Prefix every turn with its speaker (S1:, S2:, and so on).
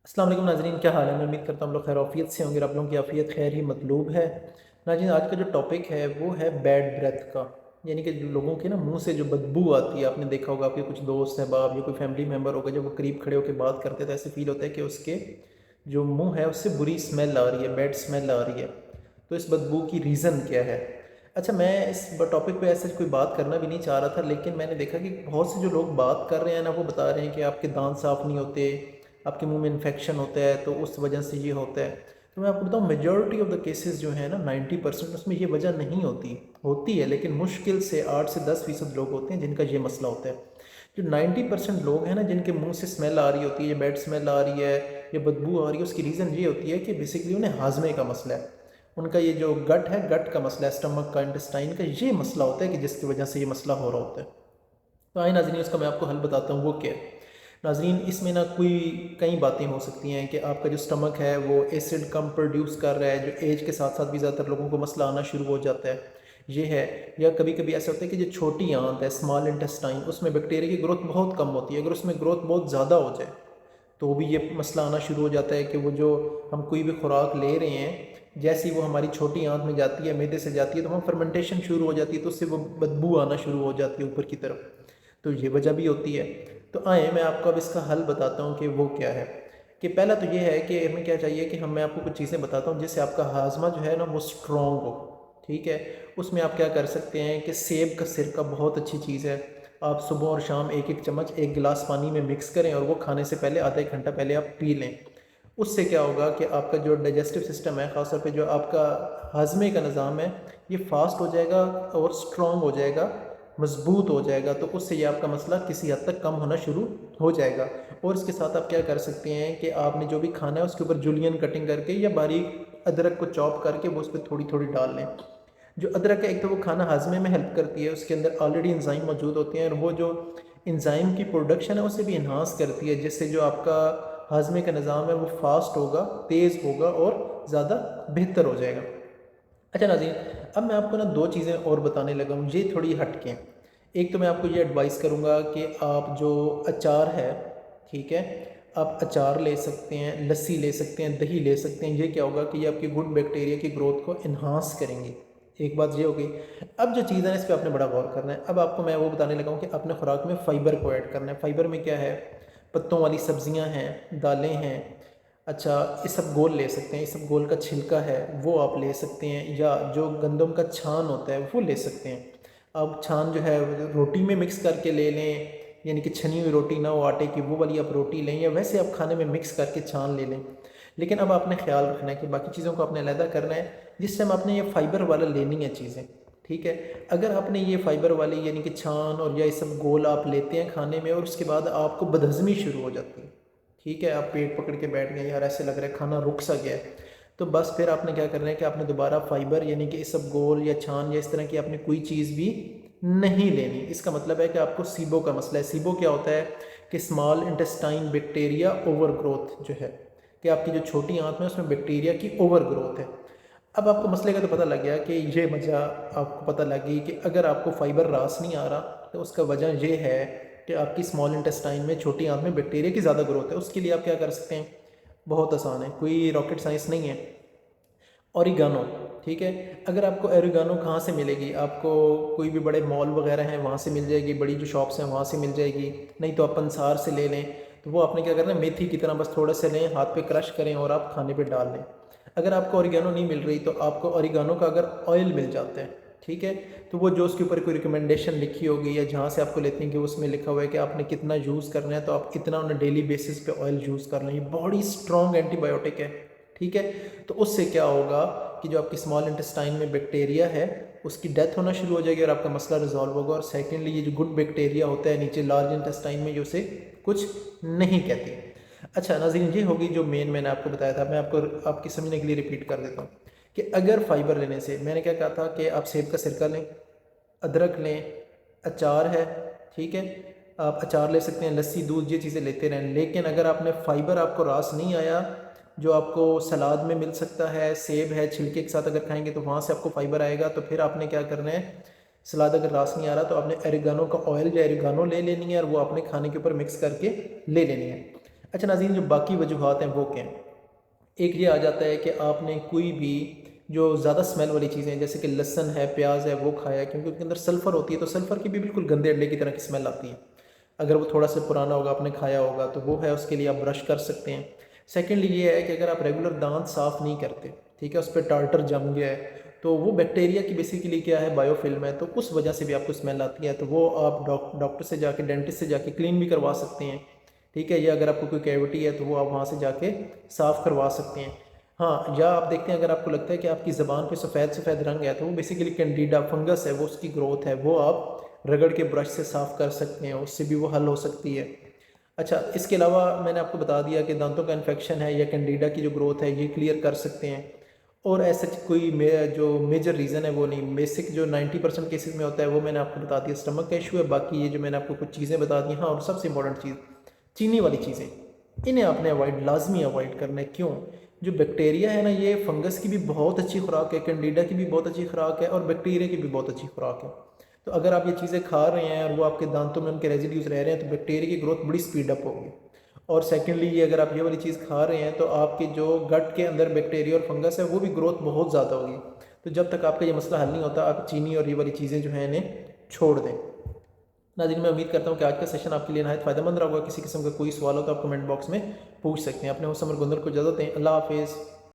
S1: अस्सलाम वालेकुम नाज़रीन, क्या हाल है। मैं उम्मीद करता हूँ हम लोग खैर आफियत से होंगे। आप लोगों की आफियत खैर ही मतलूब है। नाज़रीन, आज का जो टॉपिक है वो है बैड ब्रेथ का, यानी कि लोगों के ना मुंह से जो बदबू आती है। आपने देखा होगा, आपके कुछ दोस्त अहबाब या कोई फैमिली मेम्बर होगा, जब वो करीब खड़े होकर बात करते हैं तो ऐसे फील होता है कि उसके जो मुँह है उससे बुरी स्मेल आ रही है, बैड स्मेल आ रही है। तो इस बदबू की रीज़न क्या है? अच्छा, मैं इस टॉपिक पे ऐसे कोई बात करना भी नहीं चाह रहा था, लेकिन मैंने देखा कि बहुत से जो लोग बात कर रहे हैं ना, वो बता रहे हैं कि आपके दांत साफ़ नहीं होते, आपके मुंह में इन्फेक्शन होता है, तो उस वजह से ये होता है। तो मैं आपको बताऊँ, मेजॉरिटी ऑफ द केसेस जो है ना, 90% उसमें ये वजह नहीं होती। होती है, लेकिन मुश्किल से 8 से 10% लोग होते हैं जिनका ये मसला होता है। जो 90% लोग हैं ना, जिनके मुंह से स्मेल आ रही होती है, या बैड स्मेल आ रही है, या बदबू आ रही है, उसकी रीज़न ये होती है कि बेसिकली उन्हें हाजमे का मसला है। उनका ये जो गट है, गट का मसला है, स्टमक का, इंटेस्टाइन का, ये मसला होता है कि जिसकी वजह से ये मसला हो रहा होता है। तो आइए नाज़रीन, इसका मैं आपको हल बताता हूँ, वो क्या है। नाज़रीन, इसमें ना कोई कई बातें हो सकती हैं कि आपका जो स्टमक है वो एसिड कम प्रोड्यूस कर रहा है, जो एज के साथ साथ भी ज़्यादातर लोगों को मसला आना शुरू हो जाता है, ये है। या कभी कभी ऐसा होता है कि जो छोटी आंत है, स्मॉल इंटेस्टाइन, उसमें बैक्टीरिया की ग्रोथ बहुत कम होती है। अगर उसमें ग्रोथ बहुत ज़्यादा हो जाए तो भी ये मसला आना शुरू हो जाता है कि वो जो हम कोई भी खुराक ले रहे हैं, जैसे ही वो हमारी छोटी आंत में जाती है, मैदे से जाती है, तो वहाँ फर्मेंटेशन शुरू हो जाती है, तो उससे वो बदबू आना शुरू हो जाती है ऊपर की तरफ। तो ये वजह भी होती है। तो आए मैं आपको अब इसका हल बताता हूँ कि वो क्या है। कि पहला तो ये है कि हमें क्या चाहिए कि मैं आपको कुछ चीज़ें बताता हूँ जिससे आपका हाजमा जो है ना वो स्ट्रॉन्ग हो। ठीक है। उसमें आप क्या कर सकते हैं कि सेब का सिरका बहुत अच्छी चीज़ है। आप सुबह और शाम एक एक चम्मच एक गिलास पानी में मिक्स करें और वो खाने से पहले आधा एक घंटा पहले आप पी लें। उससे क्या होगा कि आपका जो डाइजेस्टिव सिस्टम है, ख़ासतौर पे जो आपका हाजमे का निज़ाम है, ये फास्ट हो जाएगा और स्ट्रॉन्ग हो जाएगा, मजबूत हो जाएगा। तो उससे ये आपका मसला किसी हद तक कम होना शुरू हो जाएगा। और इसके साथ आप क्या कर सकते हैं कि आपने जो भी खाना है उसके ऊपर जूलियन कटिंग करके या बारीक अदरक को चॉप करके वो उस पर थोड़ी थोड़ी डाल लें। जो अदरक है, एक तो वो खाना हाजमे में हेल्प करती है, उसके अंदर ऑलरेडी इंजाइम मौजूद होते हैं, और वो जो इंजाइम की प्रोडक्शन है उसे भी इन्हांस करती है, जिससे जो आपका हाजमे का निज़ाम है वो फास्ट होगा, तेज़ होगा और ज़्यादा बेहतर हो जाएगा। अच्छा नाज़रीन, अब मैं आपको ना दो चीज़ें और बताने लगा हूँ, ये थोड़ी हटके। एक तो मैं आपको ये एडवाइस करूँगा कि आप जो अचार है, ठीक है, आप अचार ले सकते हैं, लस्सी ले सकते हैं, दही ले सकते हैं। ये क्या होगा कि ये आपकी गुड बैक्टीरिया की ग्रोथ को इन्हांस करेंगे। एक बात ये हो गई। अब जो चीज़ है ना, इस पर आपने बड़ा गौर करना है। अब आपको मैं वो बताने लगा हूँ कि अपने खुराक में फ़ाइबर को ऐड करना है। फ़ाइबर में क्या है? पत्तों वाली सब्जियाँ हैं, दालें हैं। अच्छा, इसबगोल ले सकते हैं, इसबगोल का छिलका है वो आप ले सकते हैं, या जो गंदम का छान होता है वो ले सकते हैं। अब छान जो है रोटी में मिक्स करके ले लें, यानी कि छनी हुई रोटी ना हो आटे की, वो वाली आप रोटी लें, या वैसे आप खाने में मिक्स करके छान ले लें। लेकिन अब आपने ख्याल रखना है कि बाकी चीज़ों को आपने अलहदा करना है, जिस टाइम आपने ये फ़ाइबर वाला लेनी है चीज़ें। ठीक है। अगर आपने ये फ़ाइबर वाली यानी कि छान और या ये सब गोल आप लेते हैं खाने में, और उसके बाद आपको बदहज़मी शुरू हो जाती है, ठीक है, आप पेट पकड़ के बैठ गए, यार ऐसे लग रहा है खाना रुक सा गया है, तो बस फिर आपने क्या करना है कि आपने दोबारा फ़ाइबर यानी कि इस सब गोल या छान या इस तरह की आपने कोई चीज़ भी नहीं लेनी। इसका मतलब है कि आपको सीबो का मसला है। सीबो क्या होता है कि small intestine bacteria over growth जो है, कि आपकी जो छोटी आंत में उसमें बैक्टीरिया की ओवर ग्रोथ है। अब आपको मसले का तो पता लग गया कि ये वजह आपको पता लग गई कि अगर आपको फ़ाइबर रास नहीं आ रहा, तो उसका वजह ये है कि आपकी स्मॉल इंटेस्टाइन में, छोटी आंत में बैक्टीरिया की ज़्यादा ग्रोथ है। उसके लिए आप क्या कर सकते हैं? बहुत आसान है, कोई रॉकेट साइंस नहीं है। ओरिगानो, ठीक है। अगर आपको ओरिगानो कहाँ से मिलेगी? आपको कोई भी बड़े मॉल वगैरह हैं वहाँ से मिल जाएगी, बड़ी जो शॉप्स हैं वहाँ से मिल जाएगी। नहीं तो आप पंसार से ले लें। तो वो आपने क्या करना है, मेथी की तरह बस थोड़े से लें, हाथ पे क्रश करें और आप खाने पे डाल लें। अगर आपको ओरिगानो नहीं मिल रही, तो आपको ओरिगानो का अगर ऑयल मिल जाता है, ठीक है, तो वो जो उसके ऊपर कोई रिकमेंडेशन लिखी होगी या जहाँ से आपको लेते हैं कि उसमें लिखा हुआ है कि आपने कितना यूज़ करना है, तो आप इतना उन्हें डेली बेसिस पे ऑयल यूज़ कर लें। ये बड़ी स्ट्रॉन्ग एंटीबायोटिक है, ठीक है। तो उससे क्या होगा कि जो आपकी स्मॉल इंटेस्टाइन में बैक्टीरिया है उसकी डेथ होना शुरू हो जाएगी और आपका मसला रिजॉल्व होगा। और सेकेंडली, ये जो गुड बैक्टीरिया होता है नीचे लार्ज इंटेस्टाइन में, जो उसे कुछ नहीं कहती। अच्छा नाज़रीन, ये होगी जो मैंने आपको बताया था। मैं आपको आपकी समझने के लिए रिपीट कर देता हूँ कि अगर फ़ाइबर लेने से, मैंने क्या कहा था कि आप सेब का सिरका लें, अदरक लें, अचार है, ठीक है, आप अचार ले सकते हैं, लस्सी, दूध, ये चीज़ें लेते रहें। लेकिन अगर आपने फ़ाइबर आपको रास नहीं आया, जो आपको सलाद में मिल सकता है, सेब है, छिलके के साथ अगर खाएंगे तो वहाँ से आपको फ़ाइबर आएगा, तो फिर आपने क्या करना है, सलाद अगर रास नहीं आ रहा तो आपने एरिगानो का ऑयल या एरिगानो ले लेनी है और वो अपने खाने के ऊपर मिक्स करके ले लेनी है। अच्छा नाज़रीन, जो बाकी वजूहात हैं वो क्या हैं? एक ये आ जाता है कि आपने कोई भी जो ज़्यादा स्मेल वाली चीज़ें हैं जैसे कि लहसुन है, प्याज है, वो खाया, क्योंकि उसके अंदर सल्फ़र होती है, तो सल्फ़र की भी बिल्कुल गंदे अंडे की तरह की स्मेल आती है। अगर वो थोड़ा सा पुराना होगा, आपने खाया होगा, तो वो है, उसके लिए आप ब्रश कर सकते हैं। सेकेंडली ये है कि अगर आप रेगुलर दांत साफ़ नहीं करते, ठीक है, उस पर टार्टर जम गया है, तो वो बैक्टीरिया की बेसिकली क्या है, बायोफिल्म है, तो उस वजह से भी आपको स्मेल आती है। तो वो आप डॉक्टर से जाके, डेंटिस्ट से जाके क्लीन भी करवा सकते हैं, ठीक है। या अगर आपको कोई कैविटी है तो वो आप वहाँ से जाके साफ़ करवा सकते हैं। हाँ, या आप देखते हैं, अगर आपको लगता है कि आपकी ज़बान पे सफ़ेद सफ़ेद रंग है, तो वो बेसिकली कैंडिडा फंगस है, वो उसकी ग्रोथ है, वो आप रगड़ के ब्रश से साफ़ कर सकते हैं, उससे भी वो हल हो सकती है। अच्छा, इसके अलावा मैंने आपको बता दिया कि दांतों का इन्फेक्शन है या कैंडिडा की जो ग्रोथ है, ये क्लियर कर सकते हैं। और ऐसा कोई जो मेजर रीज़न है वो नहीं, बेसिक जो 90% केसेस में होता है वो मैंने आपको बता दिया, स्टमक का इशू है। बाकी ये जो मैंने आपको कुछ चीज़ें बता दी, हाँ, और सबसे इंपॉर्टेंट चीज़, चीनी वाली चीज़ें, इन्हें आपने अवॉइड, लाजमी अवॉइड करना है। क्यों? जो बैक्टीरिया है ना, ये फंगस की भी बहुत अच्छी खुराक है, कैंडिडा की भी बहुत अच्छी खुराक है, और बैक्टीरिया की भी बहुत अच्छी खुराक है। तो अगर आप ये चीज़ें खा रहे हैं और वो आपके दांतों में उनके रेजिड्यूज रह रहे हैं, तो बैक्टीरिया की ग्रोथ बड़ी स्पीड अप होगी। और सेकेंडली, ये अगर आप ये वाली चीज़ खा रहे हैं, तो आपके जो गट के अंदर बैक्टीरिया और फंगस है, वो भी ग्रोथ बहुत ज़्यादा होगी। तो जब तक आपका ये मसला हल नहीं होता, आप चीनी और ये वाली चीज़ें जो हैं इन्हें छोड़ दें। नाज़रीन, मैं उम्मीद करता हूँ कि आज का सेशन आपके लिए नहायत फ़ायदेमंद रहा होगा। किसी किस्म का कोई सवाल हो तो आप कमेंट बॉक्स में पूछ सकते हैं। अपने उस समर गुंदर को इजाज़त दें। अल्लाह हाफिज़।